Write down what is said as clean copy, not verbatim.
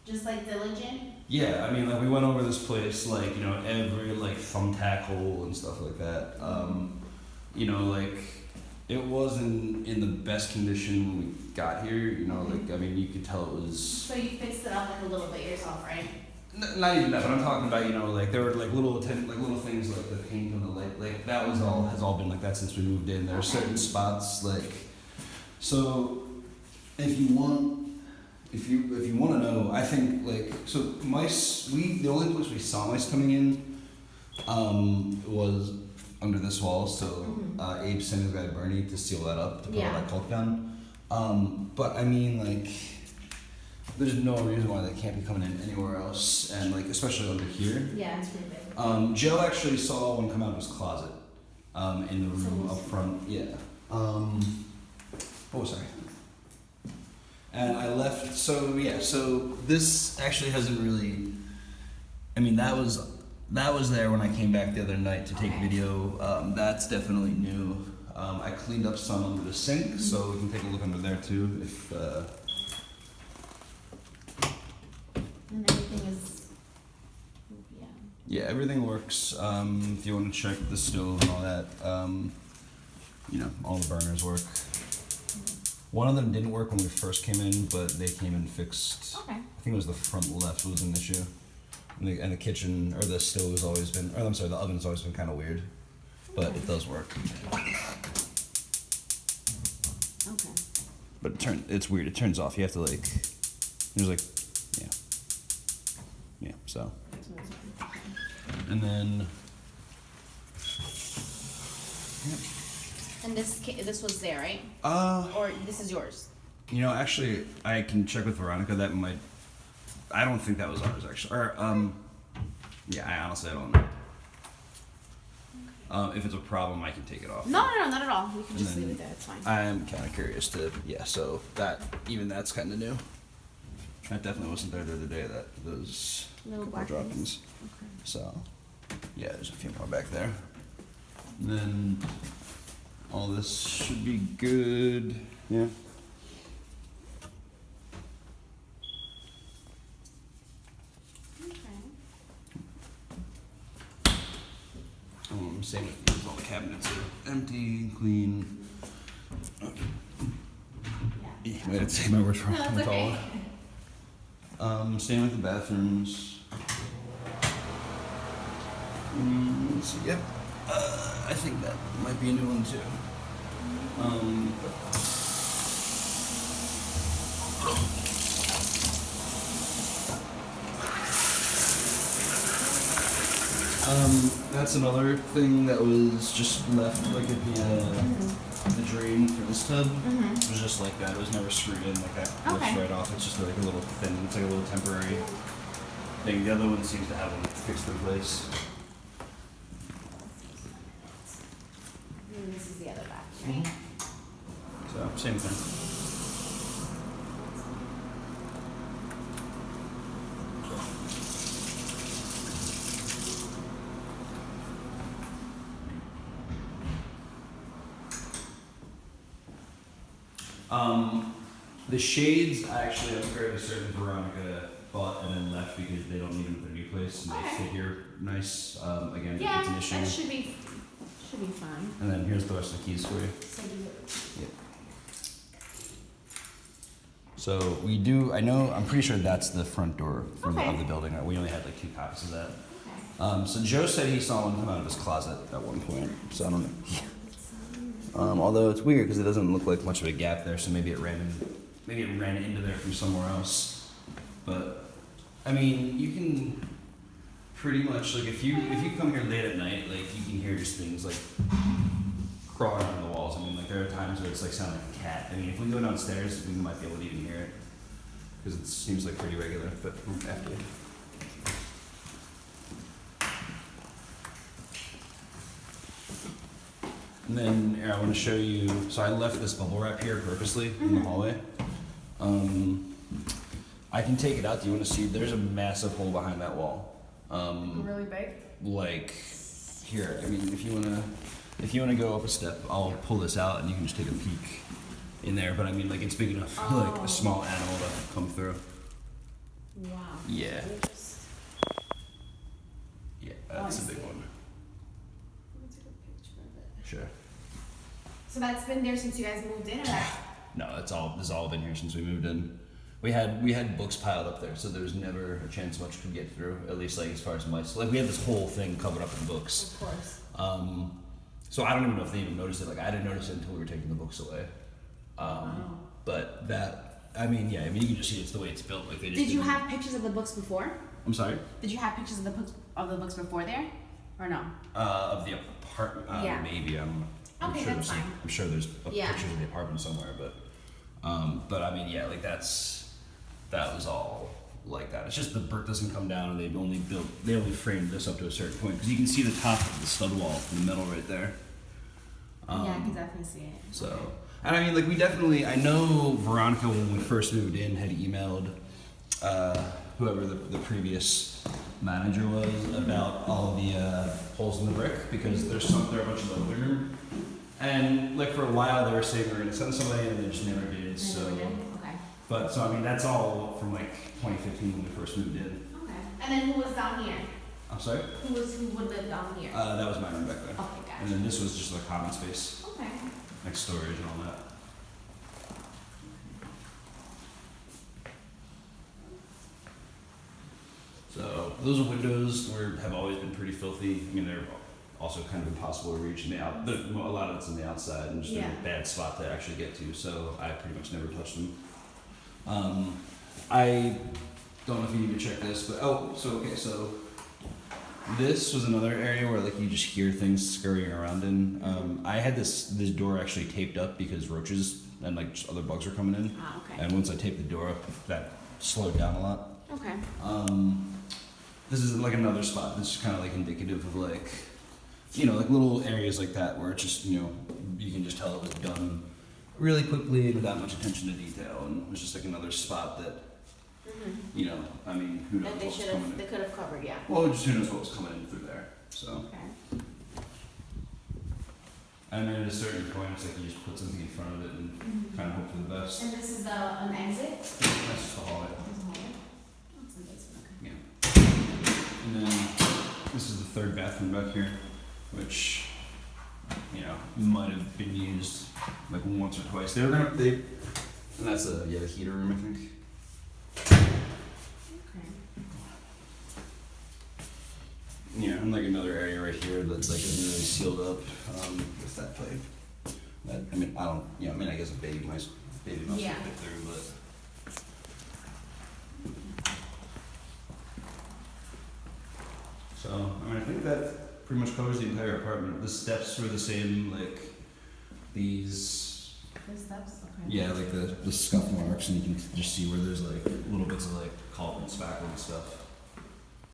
Just like diligent? Yeah, I mean, like we went over this place, like, you know, every like thumbtack hole and stuff like that. You know, like it wasn't in the best condition when we got here. You know, like I mean, you could tell it was. So you fixed it up like a little bit yourself, right? Not even that, but I'm talking about, you know, like there were like little things like the paint and the light, like that was all has all been like that since we moved in. There are certain spots like, so if you want to know, I think like so mice. The only place we saw mice coming in, was under this wall. So Abe sent his guy Bernie to seal that up to put all that caulk down. But I mean like. There's no reason why they can't be coming in anywhere else, and like especially under here. Yeah, it's pretty big. Joe actually saw one come out of his closet, in the room up front. Yeah. Oh, sorry. And I left. So yeah. So this actually hasn't really. I mean, that was there when I came back the other night to take video. That's definitely new. I cleaned up some under the sink, so we can take a look under there too if. And everything is, Yeah, everything works. If you want to check the stove and all that, you know, all the burners work. One of them didn't work when we first came in, but they came and fixed. Okay. I think it was the front left was an issue, and the kitchen or the stove has always been, or I'm sorry, the oven's always been kind of weird, but it does work. Okay. But it's weird. It turns off. You have to like, there's like, yeah. Yeah, so. And then. Yeah. And this was there, right? Or this is yours? You know, actually, I can check with Veronica. That might. I don't think that was ours, actually. Or, yeah, I honestly don't know. If it's a problem, I can take it off. No, not at all. We can just leave it there. It's fine. I'm kind of curious to. Yeah, so that's kind of new. That definitely wasn't there the other day. Those little couple black droppings. Okay. So, yeah, there's a few more back there. And then all this should be good. Yeah. Okay. Same with these. All the cabinets are empty, clean. Yeah. I had to say my words wrong. No, it's okay. Same with the bathrooms. Let's see, yep. I think that might be a new one too. That's another thing that was just left like at the drain for this tub. It was just like that. It was never screwed in like that. Lifts right off. It's just like a little thin. It's like a little temporary thing. The other one seems to have one fixed in place. And this is the other bath, right? So same thing. The shades, actually, I'm fairly certain Veronica bought and then left because they don't need them for the new place and they fit here nice. Again, Yeah, it's an issue. that should be fine. And then here's the rest of the keys for you. So we do. I'm pretty sure that's the front door of the building. We only had like 2 copies of that. Okay. So Joe said he saw one come out of his closet at one point. So I don't know. Although it's weird because it doesn't look like much of a gap there. So maybe it ran into there from somewhere else. But I mean, you can pretty much like if you come here late at night, like you can hear just things like crawling on the walls. I mean, like there are times where it's like sounding like a cat. I mean, if we go downstairs, we might be able to even hear it because it seems like pretty regular. But after. And then here, I want to show you. So I left this bubble wrap here purposely in the hallway. I can take it out. Do you want to see? There's a massive hole behind that wall. Really big? Like here. I mean, if you wanna go up a step, I'll pull this out and you can just take a peek in there. But I mean, like it's big enough for like a small animal to come through. Wow. Yeah. Let me just- Yeah, Oh, I that's a big see. one. let me take a picture of it. Sure. So that's been there since you guys moved in, or that? No, this all been here since we moved in. We had books piled up there, so there was never a chance much could get through. At least like as far as mice. Like we had this whole thing covered up in books. Of course. So I don't even know if they even noticed it. Like I didn't notice it until we were taking the books away. Wow. But that, I mean, yeah, I mean you can just see it's the way it's built. Like they just. Did you didn't- have pictures of the books before? I'm sorry. Did you have pictures of the books before there, or no? Of the apartment, Yeah. maybe I'm Okay, sure that's there's fine. I'm sure there's Yeah. pictures of the apartment somewhere, but I mean, yeah, like that was all like that. It's just the brick doesn't come down, and they only framed this up to a certain point because you can see the top of the stud wall in the middle right there. Yeah, I can definitely see it. So, and I mean, like I know Veronica when we first moved in had emailed whoever the previous manager was about all the holes in the brick because there are a bunch in the living room, and like for a while they were saying they were gonna send somebody and they just never did. So, Okay. but so I mean that's all from like 2015 when we first moved in. Okay. And then who was down here? I'm sorry. Who would live down here? That was my room back there. Okay, gotcha. And then this was just a common space, Okay. like storage and all that. So those windows have always been pretty filthy. I mean, they're also kind of impossible to reach. A lot of it's in the outside and just Yeah. a bad spot to actually get to. So I pretty much never touched them. I don't know if you need to check this, but so this was another area where like you just hear things scurrying around in. I had this door actually taped up because roaches and like just other bugs were coming in. Ah, okay. And once I taped the door up, that slowed down a lot. Okay. This is like another spot that's kind of like indicative of like, like little areas like that where it's just, you can just tell it was done really quickly without much attention to detail. And it was just like another spot that, I mean, who knows That they what was should coming have, in. they could have covered, yeah. Well, just who knows what was coming in through there. So, Okay. and then at a certain point, it's like you just put something in front of it and kind of hope for the best. And this is an exit? That's just the hallway. There's a hallway? Oh, it's a basement, okay. Yeah. And then this is the third bathroom back here, which, might have been used like once or twice. And that's the heater room, I think. Okay. Yeah, and like another area right here that's like isn't really sealed up with that pipe. I guess a baby mouse Yeah. would fit through, but. So, I think that pretty much covers the entire apartment. The steps were the same, like these, The steps, okay. yeah, like the scuff marks, and you can just see where there's like little bits of like cauldron spackle and stuff.